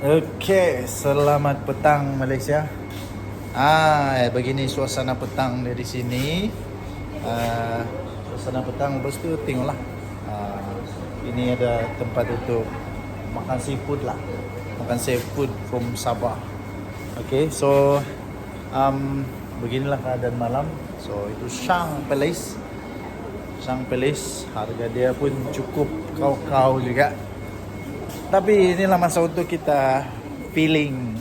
Oke, selamat petang Malaysia. Begini suasana petang dari sini. Suasana petang, lepas tu tengoklah. Ini ada tempat untuk makan seafood lah. Makan seafood from Sabah. Okay, so beginilah keadaan malam. So itu Shang Palace. Shang Palace, harga dia pun cukup kau-kau juga. Tapi inilah masa untuk kita feeling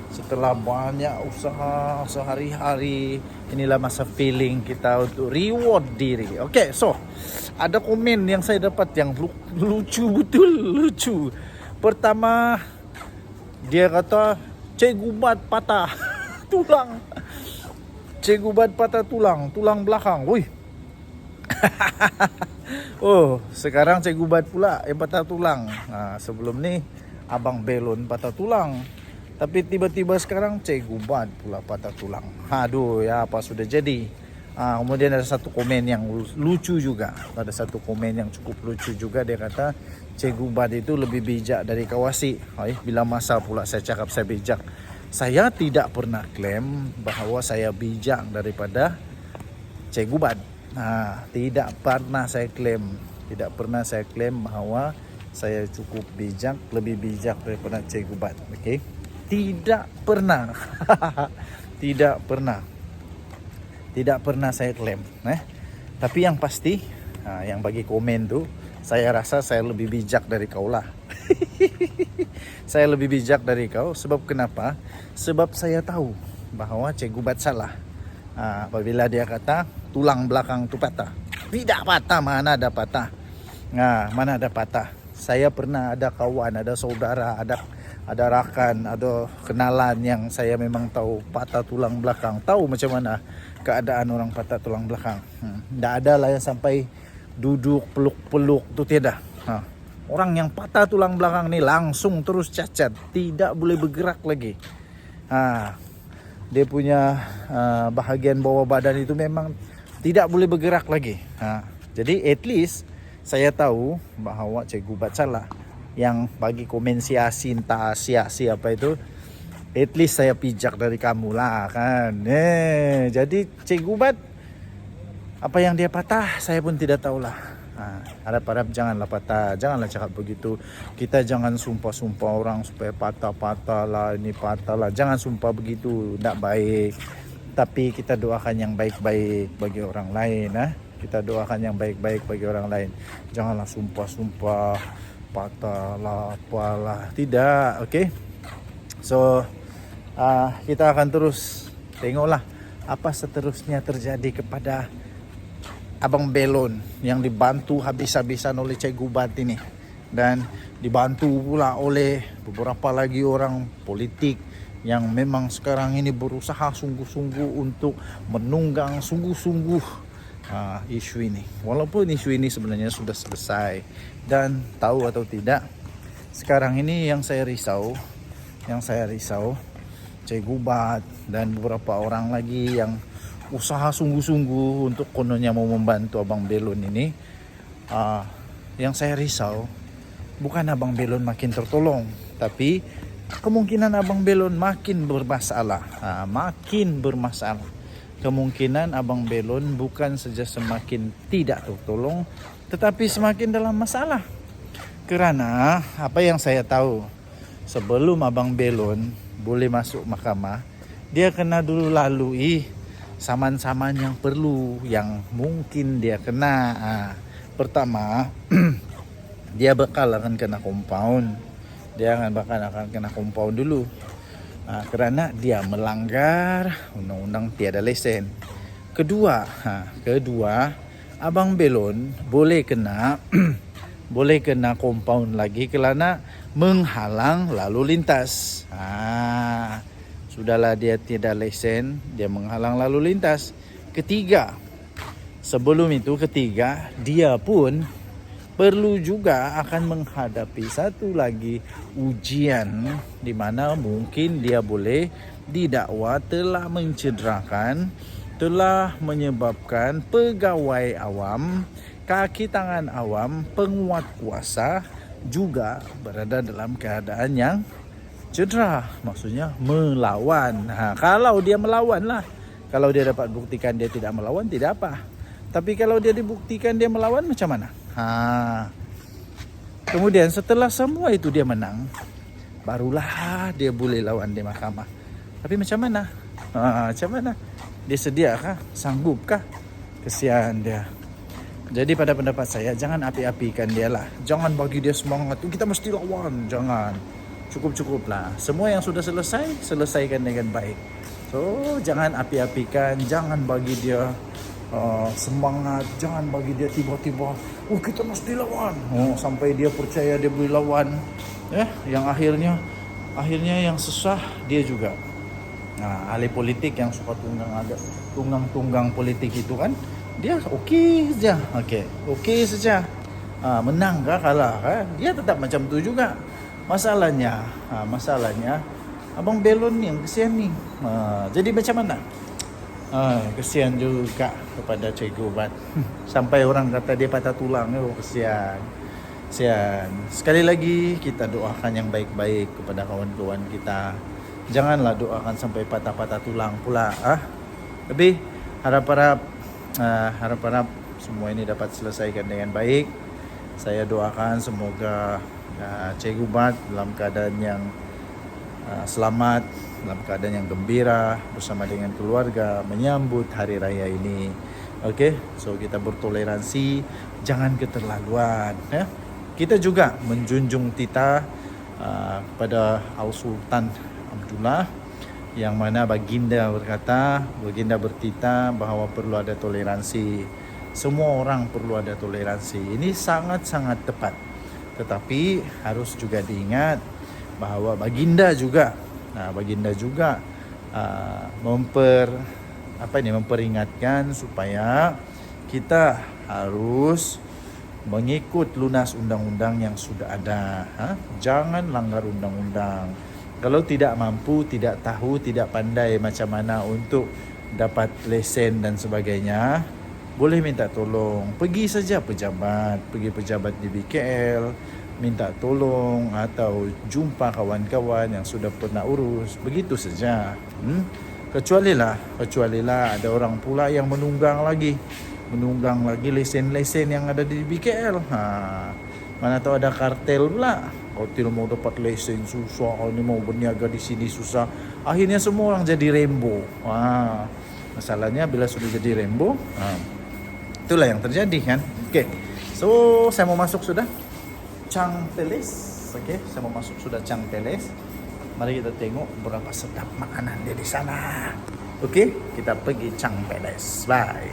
setelah banyak usaha sehari-hari. Inilah masa feeling kita untuk reward diri. Okay, so ada komen yang saya dapat yang lucu betul, lucu. Pertama, dia kata Cikgu Bat patah tulang. Cikgu Bat patah tulang belakang. Woi. Oh, sekarang Cikgu Bat pula yang patah tulang. Sebelum ni Abang Belon patah tulang. Tapi tiba-tiba sekarang Cikgu Bat pula patah tulang. Aduh, ya apa sudah jadi. Kemudian ada satu komen yang lucu juga. Ada satu komen yang cukup lucu juga. Dia kata Cikgu Bat itu lebih bijak dari Kawasi. Bila masa pula saya cakap saya bijak. Saya tidak pernah klaim bahawa saya bijak daripada Cikgu Bat. Tidak pernah saya klaim bahawa saya cukup bijak, lebih bijak daripada Cikgu Bat. Okay? Tidak pernah. Tidak pernah saya klaim. Tapi yang pasti, yang bagi komen tu, saya rasa saya lebih bijak dari kau lah. Saya lebih bijak dari kau. Sebab kenapa? Sebab saya tahu bahawa Cikgu Bat salah. Apabila dia kata tulang belakang tu patah. Tidak patah, mana ada patah. Mana ada patah. Saya pernah ada kawan, ada saudara, ada rakan, ada kenalan yang saya memang tahu patah tulang belakang. Tahu macam mana keadaan orang patah tulang belakang. Tidak ada lah yang sampai duduk peluk-peluk tu, tiada. Orang yang patah tulang belakang ni langsung terus cacat, tidak boleh bergerak lagi. Dia punya bahagian bawah badan itu memang tidak boleh bergerak lagi. Jadi at least saya tahu bahawa Cikgu Bat salah. Yang bagi komen sia-sin tak sia-sia apa itu, at least saya bijak dari kamu lah kan. Jadi Cikgu Bat apa yang dia patah saya pun tidak tahulah. Harap-harap janganlah patah, janganlah cakap begitu. Kita jangan sumpah-sumpah orang supaya patah-patah lah, ini patah lah. Jangan sumpah begitu, tidak baik. Tapi kita doakan yang baik-baik bagi orang lain. Kita doakan yang baik-baik bagi orang lain. Janganlah sumpah-sumpah patah lah, apalah. Tidak, okay? So, kita akan terus tengoklah apa seterusnya terjadi kepada Abang Belon yang dibantu habis-habisan oleh Cikgu Bat ini. Dan dibantu pula oleh beberapa lagi orang politik yang memang sekarang ini berusaha sungguh-sungguh untuk menunggang sungguh-sungguh isu ini. Walaupun isu ini sebenarnya sudah selesai. Dan tahu atau tidak, sekarang ini yang saya risau Cikgu Bat dan beberapa orang lagi yang usaha sungguh-sungguh untuk kononnya mau membantu Abang Belon ini. Yang saya risau bukan Abang Belon makin tertolong, tapi kemungkinan Abang Belon makin bermasalah. Kemungkinan Abang Belon bukan saja semakin tidak tertolong, tetapi semakin dalam masalah. Kerana apa yang saya tahu, sebelum Abang Belon boleh masuk mahkamah, dia kena dulu lalui saman-saman yang perlu, yang mungkin dia kena. Pertama, dia bakal akan kena compound. Dia akan kena compound dulu. Kerana dia melanggar undang-undang tiada lesen. Kedua, Abang Belon boleh kena boleh kena compound lagi kerana menghalang lalu lintas. Sudahlah dia tidak lesen, dia menghalang lalu lintas. Ketiga, dia pun perlu juga akan menghadapi satu lagi ujian di mana mungkin dia boleh didakwa telah mencederakan, telah menyebabkan pegawai awam, kaki tangan awam, penguat kuasa juga berada dalam keadaan yang cedera, maksudnya melawan. Kalau dia melawan lah. Kalau dia dapat buktikan dia tidak melawan, tidak apa. Tapi kalau dia dibuktikan dia melawan, macam mana? Kemudian setelah semua itu dia menang, barulah dia boleh lawan di mahkamah. Tapi macam mana? Macam mana? Dia sedia kah? Sanggup kah? Kesian dia. Jadi pada pendapat saya, jangan api-apikan dia lah. Jangan bagi dia semangat, kita mesti lawan. Jangan. Cukup-cukup lah. Semua yang sudah selesai, selesaikan dengan baik. So, jangan api-apikan, jangan bagi dia semangat, jangan bagi dia tiba-tiba, kita mesti lawan. Sampai dia percaya dia boleh lawan. Yang akhirnya yang susah dia juga. Nah, ahli politik yang suka tunggang politik itu kan, dia okey saja. Okey saja. Menang kah kalah kah, dia tetap macam tu juga. Masalahnya Abang Belon ni yang kesian ni. Jadi macam mana? Kesian juga kepada Cikgu Bat. Sampai orang kata dia patah tulang. Kesian. Sekali lagi kita doakan yang baik-baik kepada kawan-kawan kita. Janganlah doakan sampai patah-patah tulang pula. Tapi harap-harap semua ini dapat selesaikan dengan baik. Saya doakan semoga Cikgu Bat dalam keadaan yang selamat, dalam keadaan yang gembira bersama dengan keluarga menyambut hari raya ini. So kita bertoleransi, jangan keterlaluan. Kita juga menjunjung titah pada Al Sultan Abdullah, yang mana baginda bertitah bahawa perlu ada toleransi. Semua orang perlu ada toleransi. Ini sangat-sangat tepat. Tetapi harus juga diingat bahawa baginda juga memperingatkan supaya kita harus mengikut lunas undang-undang yang sudah ada. Jangan langgar undang-undang. Kalau tidak mampu, tidak tahu, tidak pandai macam mana untuk dapat lesen dan sebagainya, boleh minta tolong. Pergi pejabat di BKL, minta tolong atau jumpa kawan-kawan yang sudah pernah urus. Begitu saja. Kecuali lah ada orang pula yang menunggang lagi lesen-lesen yang ada di BKL. Mana tahu ada kartel pula. Hotel mau dapat lesen susah, ini mau berniaga di sini susah. Akhirnya semua orang jadi rembo. Masalahnya bila sudah jadi rembo, itulah yang terjadi kan. So saya mau masuk sudah Chang Peles. Saya mau masuk sudah Chang Peles. Mari kita tengok berapa sedap makanan dia di sana. Kita pergi Chang Peles. Bye.